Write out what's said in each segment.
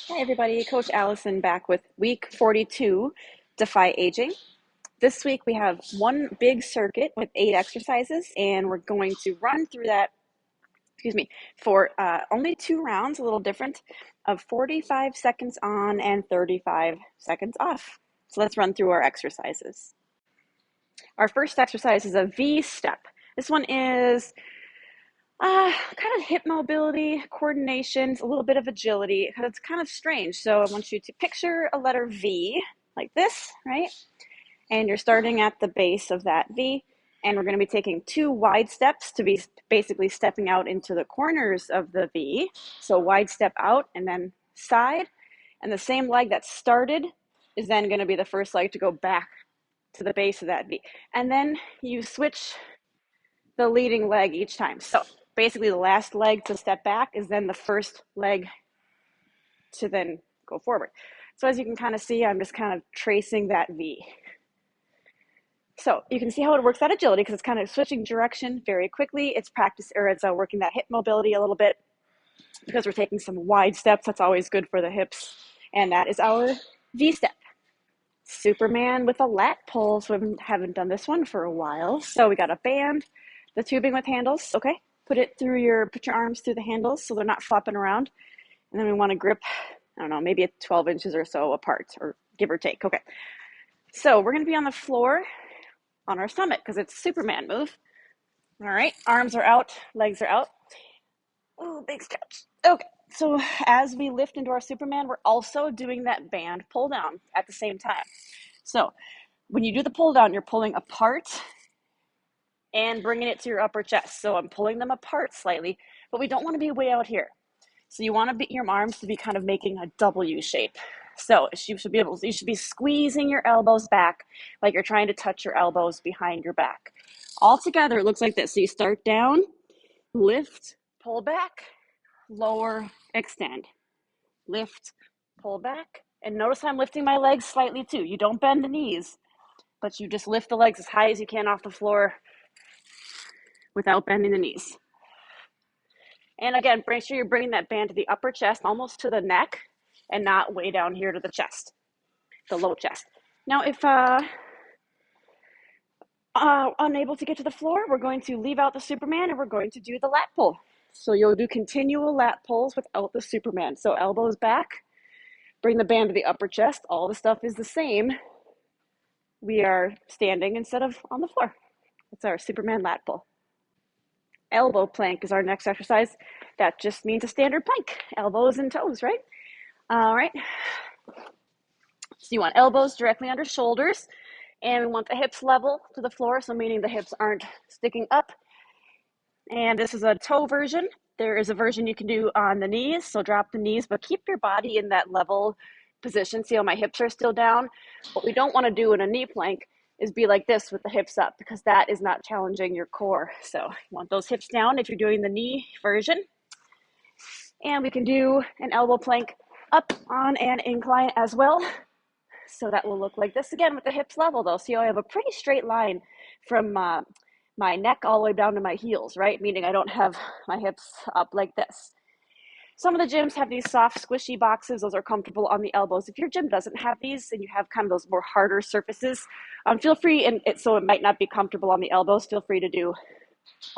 Hi everybody, Coach Allison back with week 42, Defy Aging. This week we have one big circuit with 8 exercises and we're going to run through that, for only 2 rounds, a little different, of 45 seconds on and 35 seconds off. So let's run through our exercises. Our first exercise is a VStep. This one is kind of hip mobility, coordination, a little bit of agility, because it's kind of strange. So I want you to picture a letter V like this, right? And you're starting at the base of that V, and we're going to be taking 2 wide steps to be basically stepping out into the corners of the V. So wide step out and then side, and the same leg that started is then going to be the first leg to go back to the base of that V. And then you switch the leading leg each time. So basically the last leg to step back is then the first leg to then go forward. So as you can kind of see, I'm just kind of tracing that V. So you can see how it works that agility because it's kind of switching direction very quickly. It's practice, or it's working that hip mobility a little bit because we're taking some wide steps. That's always good for the hips. And that is our V-step. Superman with a lat pull. So we haven't done this one for a while. So we got a band, the tubing with handles. Okay, put your arms through the handles so they're not flopping around. And then we want to grip, I don't know, maybe 12 inches or so apart, or give or take. Okay, so we're going to be on the floor on our stomach because it's Superman move. All right, arms are out, legs are out. Oh, big stretch. Okay, so as we lift into our Superman, we're also doing that band pull down at the same time. So when you do the pull down, you're pulling apart and bringing it to your upper chest. So I'm pulling them apart slightly, but we don't want to be way out here. So you want your arms to be kind of making a W shape. So you should be squeezing your elbows back like you're trying to touch your elbows behind your back. All together, it looks like this. So you start down, lift, pull back, lower, extend. Lift, pull back. And notice I'm lifting my legs slightly too. You don't bend the knees, but you just lift the legs as high as you can off the floor without bending the knees. And again, make sure you're bringing that band to the upper chest, almost to the neck, and not way down here to the chest, the low chest. Now, if unable to get to the floor, we're going to leave out the Superman and we're going to do the lat pull. So you'll do continual lat pulls without the Superman. So elbows back, bring the band to the upper chest. All the stuff is the same. We are standing instead of on the floor. That's our Superman lat pull. Elbow plank is our next exercise. That just means a standard plank, elbows and toes, right? All right. So you want elbows directly under shoulders, and we want the hips level to the floor, so meaning the hips aren't sticking up. And this is a toe version. There is a version you can do on the knees, so drop the knees, but keep your body in that level position. See how my hips are still down? What we don't want to do in a knee plank is be like this with the hips up, because that is not challenging your core. So you want those hips down if you're doing the knee version. And we can do an elbow plank up on an incline as well. So that will look like this again with the hips level though. So I have a pretty straight line from my neck all the way down to my heels, right? Meaning I don't have my hips up like this. Some of the gyms have these soft, squishy boxes. Those are comfortable on the elbows. If your gym doesn't have these and you have kind of those more harder surfaces, feel free, so it might not be comfortable on the elbows, feel free to do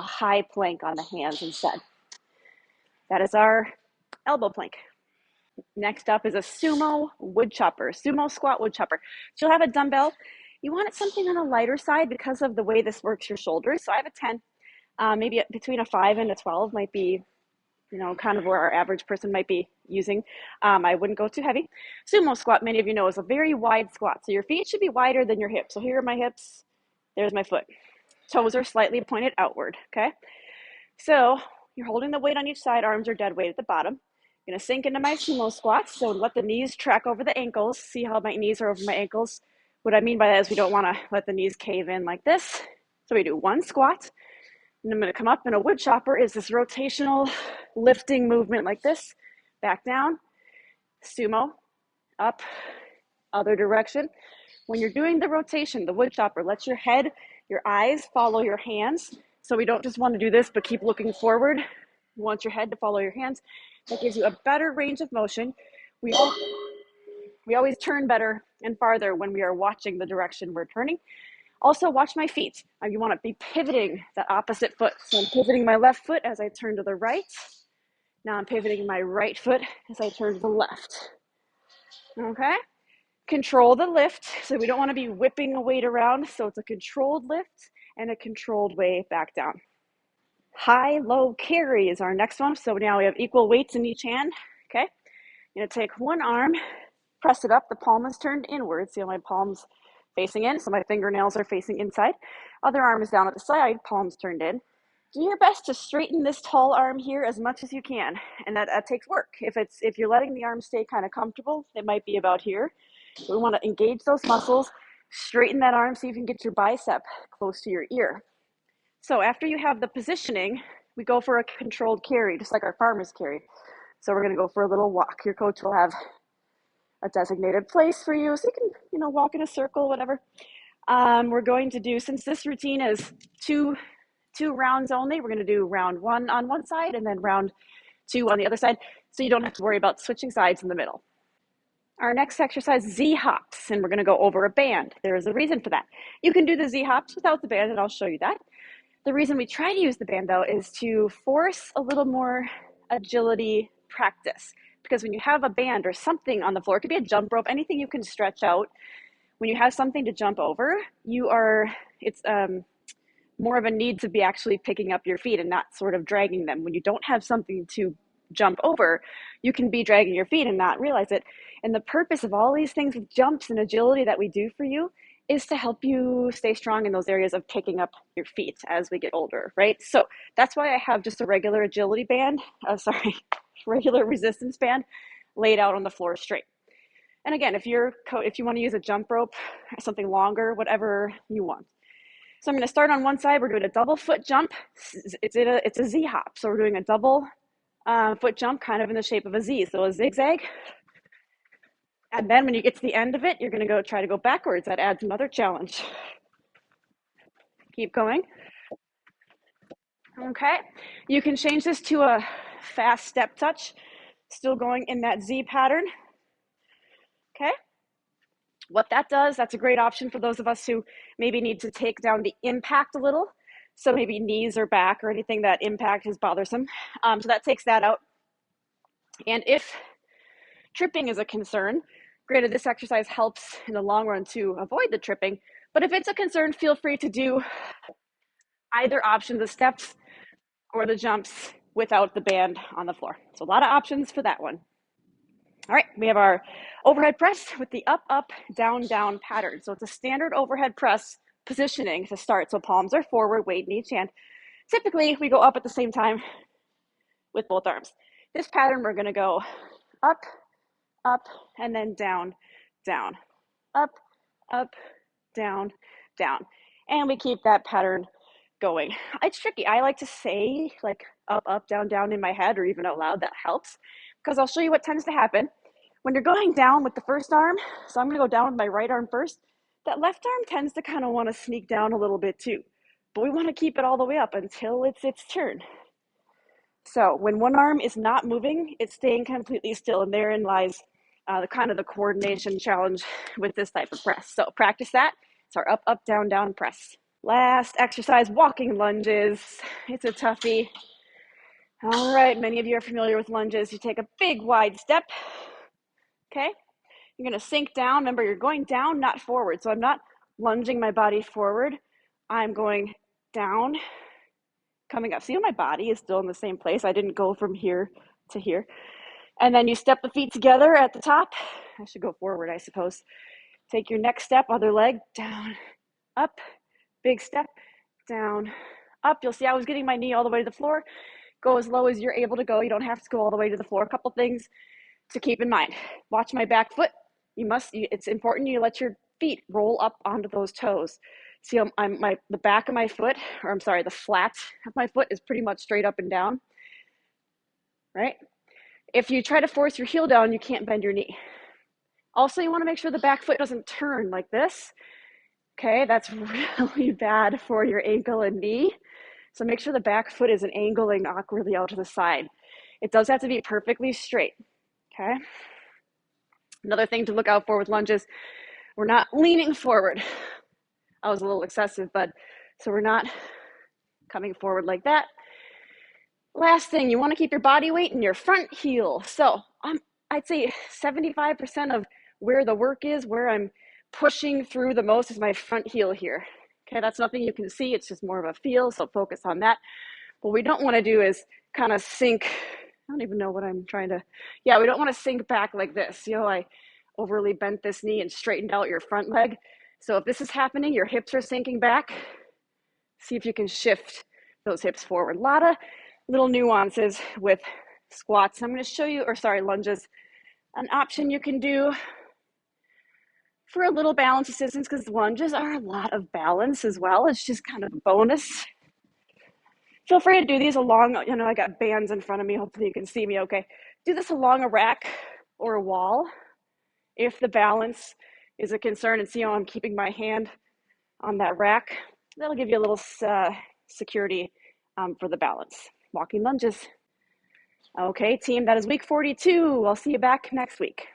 a high plank on the hands instead. That is our elbow plank. Next up is a sumo wood chopper, sumo squat wood chopper. So you'll have a dumbbell. You want it something on the lighter side because of the way this works your shoulders. So I have a 10, maybe between a 5 and a 12 might be, kind of where our average person might be using. I wouldn't go too heavy. Sumo squat, many of you know, is a very wide squat. So your feet should be wider than your hips. So here are my hips. There's my foot. Toes are slightly pointed outward, okay? So you're holding the weight on each side. Arms are dead weight at the bottom. I'm going to sink into my sumo squats. So let the knees track over the ankles. See how my knees are over my ankles? What I mean by that is we don't want to let the knees cave in like this. So we do one squat. And I'm going to come up, and a wood chopper is this rotational lifting movement like this. Back down, sumo, up, other direction. When you're doing the rotation, the wood chopper, let your head, your eyes follow your hands. So we don't just want to do this, but keep looking forward. You want your head to follow your hands. That gives you a better range of motion. We, all, we always turn better and farther when we are watching the direction we're turning. Also, watch my feet. You want to be pivoting the opposite foot. So I'm pivoting my left foot as I turn to the right. Now I'm pivoting my right foot as I turn to the left. Okay? Control the lift. So we don't want to be whipping a weight around. So it's a controlled lift and a controlled way back down. High, low carry is our next one. So now we have equal weights in each hand. Okay? I'm going to take one arm, press it up. The palm is turned inward. See how my palm's facing in? So my fingernails are facing inside. Other arm is down at the side, palms turned in. Do your best to straighten this tall arm here as much as you can. And that takes work. If you're letting the arm stay kind of comfortable, it might be about here. We want to engage those muscles, straighten that arm so you can get your bicep close to your ear. So after you have the positioning, we go for a controlled carry, just like our farmer's carry. So we're going to go for a little walk. Your coach will have a designated place for you, so you can, walk in a circle, whatever. We're going to do, since this routine is two rounds only, we're going to do round one on one side and then round two on the other side, so you don't have to worry about switching sides in the middle. Our next exercise, Z hops, and we're going to go over a band. There is a reason for that. You can do the Z hops without the band, and I'll show you that. The reason we try to use the band, though, is to force a little more agility practice. Because when you have a band or something on the floor, it could be a jump rope, anything you can stretch out. When you have something to jump over, it's more of a need to be actually picking up your feet and not sort of dragging them. When you don't have something to jump over, you can be dragging your feet and not realize it. And the purpose of all these things with jumps and agility that we do for you is to help you stay strong in those areas of picking up your feet as we get older, right? So that's why I have just a regular agility band, regular resistance band laid out on the floor straight. And again, if you want to use a jump rope or something longer, whatever you want. So I'm going to start on one side. We're doing a double foot jump. It's a Z hop. So we're doing a double foot jump kind of in the shape of a Z. So a zigzag. And then when you get to the end of it, you're going to try to go backwards. That adds another challenge. Keep going. Okay. You can change this to a fast step touch. Still going in that Z pattern. Okay. What that does, that's a great option for those of us who maybe need to take down the impact a little. So maybe knees or back or anything that impact is bothersome. So that takes that out. And if tripping is a concern, granted this exercise helps in the long run to avoid the tripping, but if it's a concern, feel free to do either option, the steps or the jumps without the band on the floor. So a lot of options for that one. All right, we have our overhead press with the up, up, down, down pattern. So it's a standard overhead press positioning to start. So palms are forward, weight in each hand. Typically, we go up at the same time with both arms. This pattern, we're gonna go up, up, and then down, down, up, up, down, down. And we keep that pattern going. It's tricky. I like to say like up, up, down, down in my head or even out loud. That helps because I'll show you what tends to happen when you're going down with the first arm. So I'm going to go down with my right arm first. That left arm tends to kind of want to sneak down a little bit too, but we want to keep it all the way up until it's its turn. So when one arm is not moving, it's staying completely still, and therein lies the coordination challenge with this type of press. So practice that. It's our up, up, down, down press. Last exercise, walking lunges. It's a toughie. All right, many of you are familiar with lunges. You take a big wide step. Okay, you're going to sink down. Remember, you're going down, not forward. So I'm not lunging my body forward. I'm going down, coming up. See how my body is still in the same place? I didn't go from here to here. And then you step the feet together at the top. I should go forward, I suppose. Take your next step, other leg, down, up, big step, down, up. You'll see I was getting my knee all the way to the floor. Go as low as you're able to go. You don't have to go all the way to the floor. A couple things to keep in mind. Watch my back foot. It's important you let your feet roll up onto those toes. See, the back of my foot, the flat of my foot is pretty much straight up and down, right? If you try to force your heel down, you can't bend your knee. Also, you want to make sure the back foot doesn't turn like this. Okay, that's really bad for your ankle and knee. So make sure the back foot isn't angling awkwardly out to the side. It does have to be perfectly straight, okay? Another thing to look out for with lunges, we're not leaning forward. I was a little excessive, but so we're not coming forward like that. Last thing, you want to keep your body weight in your front heel. So I'd say 75% of where the work is, where I'm pushing through the most is my front heel here. Okay, that's nothing you can see. It's just more of a feel, so focus on that. What we don't want to do is kind of sink. I don't even know what I'm trying to, we don't want to sink back like this. I overly bent this knee and straightened out your front leg. So if this is happening, your hips are sinking back, see if you can shift those hips forward. A lot of little nuances with squats. I'm going to show you, lunges. An option you can do for a little balance assistance, because lunges are a lot of balance as well. It's just kind of a bonus. Feel free to do these along, I got bands in front of me. Hopefully you can see me okay. Do this along a rack or a wall if the balance is a concern, and see how I'm keeping my hand on that rack. That'll give you a little security for the balance. Walking lunges. Okay, team, that is week 42. I'll see you back next week.